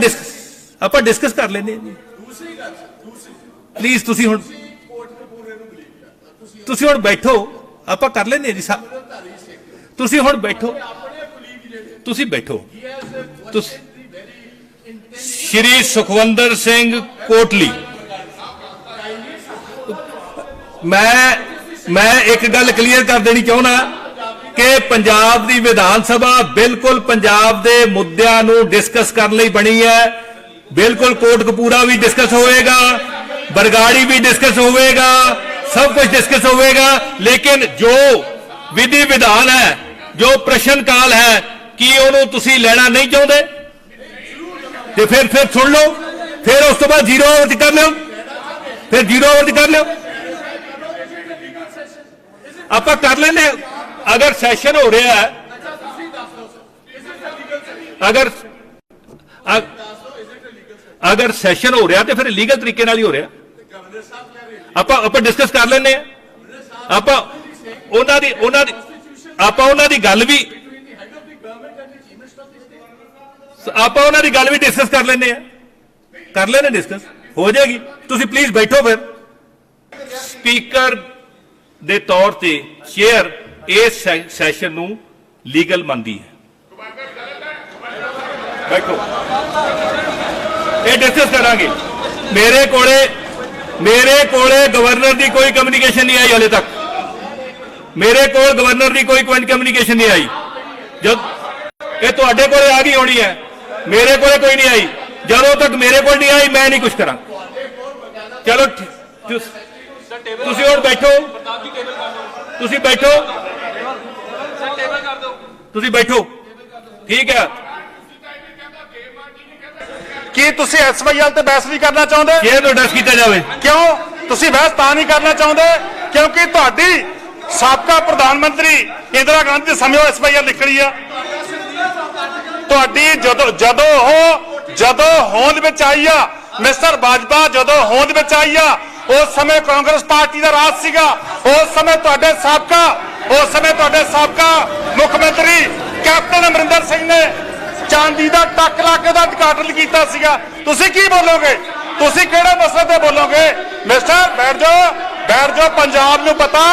ਡਿਸਕਸ ਕਰ ਲੈਂਦੇ ਜੀ। ਪਲੀਜ਼ ਤੁਸੀਂ ਹੁਣ ਬੈਠੋ, ਆਪਾਂ ਕਰ ਲੈਂਦੇ ਜੀ। ਤੁਸੀਂ ਹੁਣ ਬੈਠੋ, ਤੁਸੀਂ ਬੈਠੋ। ਸ਼੍ਰੀ ਸੁਖਵੰਦਰ ਸਿੰਘ ਕੋਟਲੀ, ਮੈਂ ਇੱਕ ਗੱਲ ਕਲੀਅਰ ਕਰ ਦੇਣੀ ਚਾਹੁੰਦਾ ਕਿ ਪੰਜਾਬ ਦੀ ਵਿਧਾਨ ਸਭਾ ਬਿਲਕੁਲ ਪੰਜਾਬ ਦੇ ਮੁੱਦਿਆਂ ਨੂੰ ਡਿਸਕਸ ਕਰਨ ਲਈ ਬਣੀ ਹੈ। ਬਿਲਕੁਲ ਕੋਟਕਪੂਰਾ ਵੀ ਡਿਸਕਸ ਹੋਵੇਗਾ, ਬਰਗਾੜੀ ਵੀ ਡਿਸਕਸ ਹੋਵੇਗਾ, ਸਭ ਕੁਝ ਡਿਸਕਸ ਹੋਵੇਗਾ। ਲੇਕਿਨ ਜੋ ਵਿਧੀ ਵਿਧਾਨ ਹੈ, ਜੋ ਪ੍ਰਸ਼ਨ ਕਾਲ ਹੈ, ਕੀ ਉਹਨੂੰ ਤੁਸੀਂ ਲੈਣਾ ਨਹੀਂ ਚਾਹੁੰਦੇ? ਤੇ ਫਿਰ ਸੁਣ ਲਓ, ਫਿਰ ਉਸ ਤੋਂ ਬਾਅਦ 0 ਆਵਰ ਤੇ ਕਰ ਲਿਓ, ਫਿਰ 0 ਆਵਰ ਤੇ ਕਰ ਲਿਓ। ਆਪਾਂ ਕਰ ਲੈਂਦੇ। ਅਗਰ ਸੈਸ਼ਨ ਹੋ ਰਿਹਾ ਹੈ, ਅਗਰ ਸੈਸ਼ਨ ਹੋ ਰਿਹਾ ਤੇ ਫਿਰ ਲੀਗਲ ਤਰੀਕੇ ਨਾਲ ਹੀ ਹੋ ਰਿਹਾ। ਆਪਾਂ ਡਿਸਕਸ ਕਰ ਲੈਂਦੇ ਆ। ਆਪਾਂ ਉਹਨਾਂ ਦੀ ਗੱਲ ਵੀ ਡਿਸਕਸ ਕਰ ਲੈਂਦੇ ਆ, ਕਰ ਲੈਣੇ ਡਿਸਕਸ ਹੋ ਜਾਏਗੀ। ਤੁਸੀਂ ਪਲੀਜ਼ ਬੈਠੋ। ਫਿਰ ਸਪੀਕਰ ਦੇ ਤੌਰ ਤੇ ਚੇਅਰ ਇਸ ਸੈਸ਼ਨ ਨੂੰ ਲੀਗਲ ਮੰਨਦੀ ਹੈ। ਬੈਠੋ, ਇਹ ਡਿਸਕਸ ਕਰਾਂਗੇ। ਮੇਰੇ ਕੋਲੇ ਗਵਰਨਰ ਦੀ ਕੋਈ ਕਮਿਊਨੀਕੇਸ਼ਨ ਨਹੀਂ ਆਈ ਹਲੇ ਤੱਕ, ਮੇਰੇ ਕੋਲ ਗਵਰਨਰ ਦੀ ਕੋਈ ਕਮਿਊਨੀਕੇਸ਼ਨ ਨਹੀਂ ਆਈ। ਜਦ ਇਹ ਤੁਹਾਡੇ ਕੋਲੇ ਆ ਗਈ ਹੋਣੀ ਹੈ, ਮੇਰੇ ਕੋਲੇ ਕੋਈ ਨਹੀਂ ਆਈ। ਜਦੋਂ ਤੱਕ ਮੇਰੇ ਕੋਲ ਨਹੀਂ ਆਈ ਮੈਂ ਨਹੀਂ ਕੁਝ ਕਰਾਂ। ਚਲੋ ਤੁਸੀਂ ਹੁਣ ਬੈਠੋ, ਤੁਸੀਂ ਬੈਠੋ, ਠੀਕ ਹੈ। ਕੀ ਤੁਸੀਂ SYL ਤੇ ਬਹਿਸ ਨਹੀਂ ਕਰਨਾ ਚਾਹੁੰਦੇ? ਇਹ ਨੂੰ ਡਿਸਕਸ ਕੀਤਾ ਜਾਵੇ। ਕਿਉਂ ਤੁਸੀਂ ਬਹਿਸ ਤਾਂ ਨਹੀਂ ਕਰਨਾ ਚਾਹੁੰਦੇ? ਕਿਉਂਕਿ ਤੁਹਾਡੀ ਸਾਬਕਾ ਪ੍ਰਧਾਨ ਮੰਤਰੀ ਇੰਦਰਾ ਗਾਂਧੀ ਦੇ ਸਮੇਂ SYL ਨਿਕਲੀ ਆ। ਤੁਹਾਡੀ ਜਦੋਂ ਹੋਂਦ ਵਿੱਚ ਆਈ ਆ, ਮਿਸਟਰ ਬਾਜਵਾ ਜਦੋਂ ਹੋਂਦ ਵਿੱਚ ਆਈ ਆ, ਉਸ ਸਮੇਂ ਕਾਂਗਰਸ ਪਾਰਟੀ ਦਾ ਰਾਜ ਸੀਗਾ। ਉਸ ਸਮੇਂ ਤੁਹਾਡੇ ਸਾਬਕਾ ਮੁੱਖ ਮੰਤਰੀ ਕੈਪਟਨ ਅਮਰਿੰਦਰ ਸਿੰਘ ਨੇ ਚਾਂਦੀ ਦਾ ਟੱਕ ਲਾ ਕੇ ਉਹਦਾ ਉਦਘਾਟਨ ਕੀਤਾ ਸੀਗਾ। ਤੁਸੀਂ ਕੀ ਬੋਲੋਗੇ? ਤੁਸੀਂ ਕਿਹੜੇ ਮਸਲੇ ਤੇ ਬੋਲੋਗੇ? ਮਿਸਟਰ ਬੈਠ ਜਾਓ। ਪੰਜਾਬ ਨੂੰ ਪਤਾ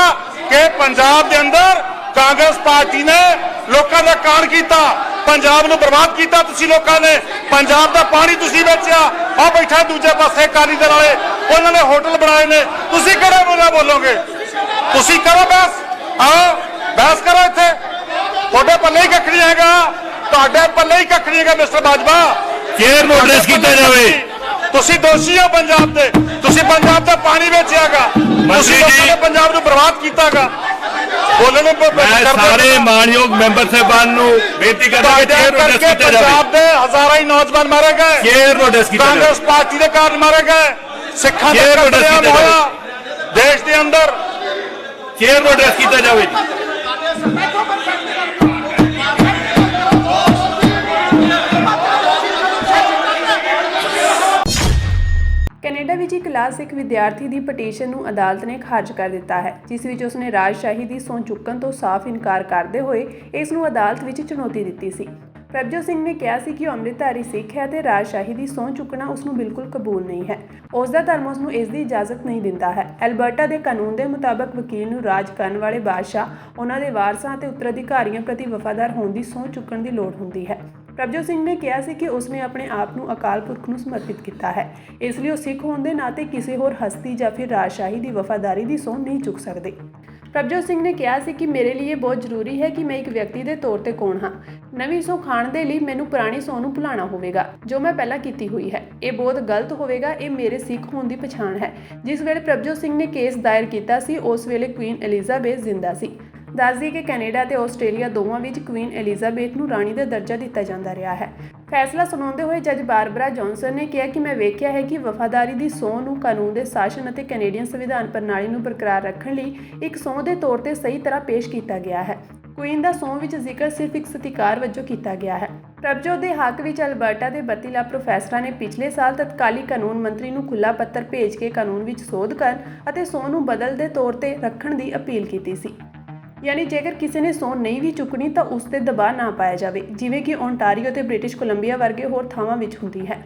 ਕਿ ਪੰਜਾਬ ਦੇ ਅੰਦਰ ਕਾਂਗਰਸ ਪਾਰਟੀ ਨੇ ਲੋਕਾਂ ਦਾ ਕਾਣ ਕੀਤਾ, ਪੰਜਾਬ ਨੂੰ ਬਰਬਾਦ ਕੀਤਾ। ਤੁਸੀਂ ਲੋਕਾਂ ਨੇ ਪੰਜਾਬ ਦਾ ਪਾਣੀ ਤੁਸੀਂ ਵੇਚਿਆ। ਆ ਬੈਠਾ ਦੂਜੇ ਪਾਸੇ ਅਕਾਲੀ ਦਲ ਵਾਲੇ, ਉਹਨਾਂ ਨੇ ਹੋਟਲ ਬਣਾਏ ਨੇ। ਤੁਸੀਂ ਕਿਹੜੇ ਬੋਲੋਗੇ? ਤੁਸੀਂ ਕਰੋ ਬਹਿਸ, ਆਓ ਬਹਿਸ ਕਰੋ। ਇੱਥੇ ਤੁਹਾਡੇ ਪੱਲੇ ਹੀ ਕੱਖ ਨਹੀਂ ਹੈਗਾ, ਤੁਹਾਡੇ ਪੱਲੇ ਹੀ ਕੱਖ ਨਹੀਂ ਹੈਗਾ। ਮਿਸਟਰ ਬਾਜਵਾ, ਚੇਅਰ ਨੂੰ ਐਡਰੈਸ ਕੀਤਾ ਜਾਵੇ। ਤੁਸੀਂ ਦੋਸ਼ੀ ਹੋ ਪੰਜਾਬ ਦੇ, ਤੁਸੀਂ ਪੰਜਾਬ ਦਾ ਪਾਣੀ ਵੇਚਿਆਗਾ, ਤੁਸੀਂ ਲੋਕਾਂ ਨੇ ਪੰਜਾਬ ਨੂੰ ਬਰਬਾਦ ਕੀਤਾਗਾ। ਬੋਲਣ ਨੂੰ ਮੈਂ ਸਾਰੇ ਮਾਨਯੋਗ ਮੈਂਬਰ ਸਾਹਿਬਾਨ ਨੂੰ ਬੇਨਤੀ ਕਰਦਾ ਕਿ ਚੇਅਰ ਨੂੰ ਐਡਰੈਸ ਕੀਤਾ ਜਾਵੇ। ਪੰਜਾਬ ਦੇ ਹਜ਼ਾਰਾਂ ਹੀ ਨੌਜਵਾਨ ਮਾਰੇ ਗਏ, ਚੇਅਰ ਨੂੰ ਐਡਰੈਸ ਕੀਤਾ ਜਾਵੇ। ਕਾਂਗਰਸ ਪਾਰਟੀ ਦੇ ਕਾਰਨ ਮਾਰੇ ਗਏ, ਸਿੱਖਾਂ ਦੇ ਕਤਲੇਆਮ ਹੋਇਆ ਦੇਸ਼ ਦੇ ਅੰਦਰ। ਚੇਅਰ ਨੂੰ ਐਡਰੈਸ ਕੀਤਾ ਜਾਵੇ। ਕੈਨੇਡਾ ਵਿੱਚ ਇੱਕ ਖਿਲਾਫ ਇੱਕ ਵਿਦਿਆਰਥੀ ਦੀ ਪਟੀਸ਼ਨ ਨੂੰ ਅਦਾਲਤ ਨੇ ਖਾਰਜ ਕਰ ਦਿੱਤਾ ਹੈ, ਜਿਸ ਵਿੱਚ ਉਸਨੇ ਰਾਜਸ਼ਾਹੀ ਦੀ ਸਹੁੰ ਚੁੱਕਣ ਤੋਂ ਸਾਫ਼ ਇਨਕਾਰ ਕਰਦੇ ਹੋਏ ਇਸ ਨੂੰ ਅਦਾਲਤ ਵਿੱਚ ਚੁਣੌਤੀ ਦਿੱਤੀ ਸੀ। ਪ੍ਰਭਜੋਤ ਸਿੰਘ ਨੇ ਕਿਹਾ ਸੀ ਕਿ ਉਹ ਅੰਮ੍ਰਿਤਧਾਰੀ ਸਿੱਖ ਹੈ ਤੇ ਰਾਜਸ਼ਾਹੀ ਦੀ ਸਹੁੰ ਚੁੱਕਣਾ ਉਸ ਨੂੰ ਬਿਲਕੁਲ ਕਬੂਲ ਨਹੀਂ ਹੈ। ਉਸ ਦਾ ਧਰਮ ਉਸ ਨੂੰ ਇਸ ਦੀ ਇਜਾਜ਼ਤ ਨਹੀਂ ਦਿੰਦਾ ਹੈ। ਐਲਬਰਟਾ ਦੇ ਕਾਨੂੰਨ ਦੇ ਮੁਤਾਬਕ ਵਕੀਲ ਨੂੰ ਰਾਜ ਕਰਨ ਵਾਲੇ ਬਾਦਸ਼ਾਹ, ਉਹਨਾਂ ਦੇ ਵਾਰਸਾਂ ਅਤੇ ਉੱਤਰਾਧਿਕਾਰੀਆਂ ਪ੍ਰਤੀ ਵਫਾਦਾਰ ਹੋਣ ਦੀ ਸਹੁੰ ਚੁੱਕਣ ਦੀ ਲੋੜ ਹੁੰਦੀ ਹੈ। ਪ੍ਰਭਜੋਤ ਸਿੰਘ ਨੇ ਕਿਹਾ ਸੀ ਕਿ ਉਸਨੇ ਆਪਣੇ ਆਪ ਨੂੰ ਅਕਾਲ ਪੁਰਖ ਨੂੰ ਸਮਰਪਿਤ ਕੀਤਾ ਹੈ, ਇਸ ਲਈ ਉਹ ਸਿੱਖ ਹੋਣ ਦੇ ਨਾਤੇ ਕਿਸੇ ਹੋਰ ਹਸਤੀ ਜਾਂ ਫਿਰ ਰਾਜਸ਼ਾਹੀ ਦੀ ਵਫਾਦਾਰੀ ਦੀ ਸਹੁੰ ਨਹੀਂ ਚੁੱਕ ਸਕਦੇ। ਪ੍ਰਭਜੋਤ ਸਿੰਘ ਨੇ ਕਿਹਾ ਸੀ ਕਿ ਮੇਰੇ ਲਈ ਇਹ ਬਹੁਤ ਜ਼ਰੂਰੀ ਹੈ ਕਿ ਮੈਂ ਇੱਕ ਵਿਅਕਤੀ ਦੇ ਤੌਰ ਤੇ ਕੌਣ ਹਾਂ। ਨਵੀਂ ਸਹੁੰ ਖਾਣ ਦੇ ਲਈ ਮੈਨੂੰ ਪੁਰਾਣੀ ਸਹੁੰ ਨੂੰ ਭੁਲਾਉਣਾ ਹੋਵੇਗਾ ਜੋ ਮੈਂ ਪਹਿਲਾਂ ਕੀਤੀ ਹੋਈ ਹੈ। ਇਹ ਬਹੁਤ ਗਲਤ ਹੋਵੇਗਾ। ਇਹ ਮੇਰੇ ਸਿੱਖ ਹੋਣ ਦੀ ਪਛਾਣ ਹੈ। ਜਿਸ ਵੇਲੇ ਪ੍ਰਭਜੋਤ ਸਿੰਘ ਨੇ ਕੇਸ ਦਾਇਰ ਕੀਤਾ ਸੀ ਉਸ ਵੇਲੇ ਕੁਈਨ ਐਲਿਜ਼ਾਬੇਥ ਜ਼ਿੰਦਾ ਸੀ। ਦੱਸਦੀ ਕਿ ਕੈਨੇਡਾ ਤੇ ਆਸਟ੍ਰੇਲੀਆ ਦੋਵਾਂ ਵਿੱਚ ਕੁਈਨ ਐਲਿਜ਼ਾਬੇਥ ਨੂੰ ਰਾਣੀ ਦਾ ਦਰਜਾ ਦਿੱਤਾ ਜਾਂਦਾ ਰਿਹਾ ਹੈ। ਫੈਸਲਾ ਸੁਣਾਉਂਦੇ ਹੋਏ ਜੱਜ ਬਾਰਬਰਾ ਜੌਨਸਨ ਨੇ ਕਿਹਾ ਕਿ ਮੈਂ ਵੇਖਿਆ ਹੈ ਕਿ ਵਫਾਦਾਰੀ ਦੀ ਸਹੁੰ ਨੂੰ ਕਾਨੂੰਨ ਦੇ ਸ਼ਾਸਨ ਅਤੇ ਕੈਨੇਡੀਅਨ ਸੰਵਿਧਾਨ ਪ੍ਰਣਾਲੀ ਨੂੰ ਬਰਕਰਾਰ ਰੱਖਣ ਲਈ ਇੱਕ ਸਹੁੰ ਦੇ ਤੌਰ ਤੇ ਸਹੀ ਤਰ੍ਹਾਂ ਪੇਸ਼ ਕੀਤਾ ਗਿਆ ਹੈ। ਕੁਈਨ ਦਾ ਸਹੁੰ ਵਿੱਚ ਜ਼ਿਕਰ ਸਿਰਫ ਇੱਕ ਸਤਿਕਾਰ ਵਜੋਂ ਕੀਤਾ ਗਿਆ ਹੈ। ਪ੍ਰਭਜੋਤ ਦੇ ਹੱਕ ਵਿੱਚ ਅਲਬਰਟਾ ਦੇ 32 ਲੱਖ ਪ੍ਰੋਫੈਸਰਾਂ ਨੇ ਪਿਛਲੇ ਸਾਲ ਤਤਕਾਲੀ ਕਾਨੂੰਨ ਮੰਤਰੀ ਨੂੰ ਖੁੱਲ੍ਹਾ ਪੱਤਰ ਭੇਜ ਕੇ ਕਾਨੂੰਨ ਵਿੱਚ ਸੋਧ ਕਰਨ ਅਤੇ ਸਹੁੰ ਨੂੰ ਬਦਲ ਦੇ ਤੌਰ ਤੇ ਰੱਖਣ ਦੀ ਅਪੀਲ ਕੀਤੀ ਸੀ। ਯਾਨੀ ਜੇਕਰ ਕਿਸੇ ਨੇ ਸਹੁੰ ਨਹੀਂ ਵੀ ਚੁੱਕਣੀ ਤਾਂ ਉਸ ਤੇ ਦਬਾਅ ਨਾ ਪਾਇਆ ਜਾਵੇ, ਜਿਵੇਂ ਕਿ ਓਨਟਾਰੀਓ ਤੇ ਬ੍ਰਿਟਿਸ਼ ਕੋਲੰਬੀਆ ਵਰਗੇ ਹੋਰ ਥਾਵਾਂ ਵਿੱਚ ਹੁੰਦੀ ਹੈ।